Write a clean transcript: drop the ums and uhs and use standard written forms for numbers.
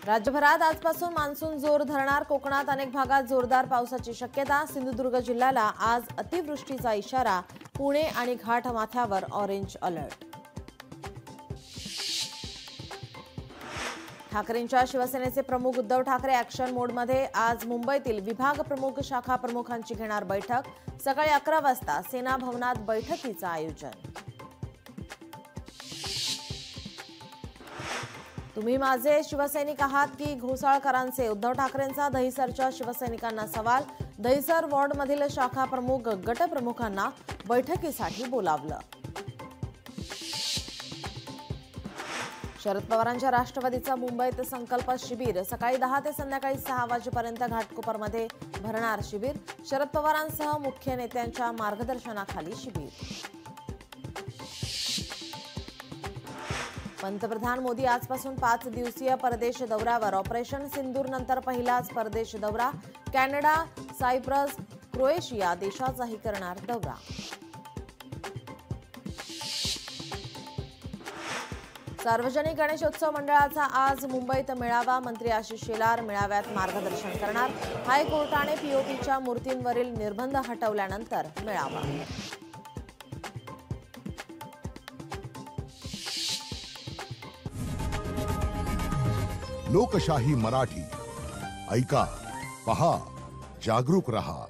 राज्यभरात आजपासून मान्सून जोर धरणार. कोकणात अनेक भागात जोरदार पावसाची शक्यता. सिंधुदुर्ग जिल्ह्याला आज अतिवृष्टीचा इशारा. पुणे आणि घाटमाथ्यावर ऑरेंज अलर्ट. ठाकरेंच्या शिवसेनेचे प्रमुख उद्धव ठाकरे ॲक्शन मोडमध्ये. आज मुंबईतील विभाग प्रमुख शाखा प्रमुखांची घेणार बैठक. सकाळी 11 वाजता सेना भवनात बैठकीचं आयोजन. तुम्ही माझे शिवसैनिक आहात की घोसाळकरांचे? उद्धव ठाकरेंचा दहिसरच्या शिवसैनिकांना सवाल. दहिसर वॉर्डमधील शाखा प्रमुख गटप्रमुखांना बैठकीसाठी बोलावलं. शरद पवारांच्या राष्ट्रवादीचा मुंबईत संकल्प शिबिर. सकाळी 10 ते संध्याकाळी 6 वाजेपर्यंत घाटकोपरमध्ये भरणार शिबिर. शरद पवारांसह मुख्य नेत्यांच्या मार्गदर्शनाखाली शिबिर. पंतप्रधान मोदी आजपासून 5 दिवसीय परदेश दौऱ्यावर. ऑपरेशन सिंदूर नंतर पहिलाच परदेश दौरा. कॅनडा, सायप्रस, क्रोएशिया देशाचाही करणार दौरा. सार्वजनिक गणेशोत्सव मंडळाचा आज मुंबईत मेळावा. मंत्री आशिष शेलार मेळाव्यात मार्गदर्शन करणार. हायकोर्टाने पीओपीच्या मूर्तींवरील निर्बंध हटवल्यानंतर मेळावा. लोकशाही मराठी ऐका, पहा, जागरूक रहा.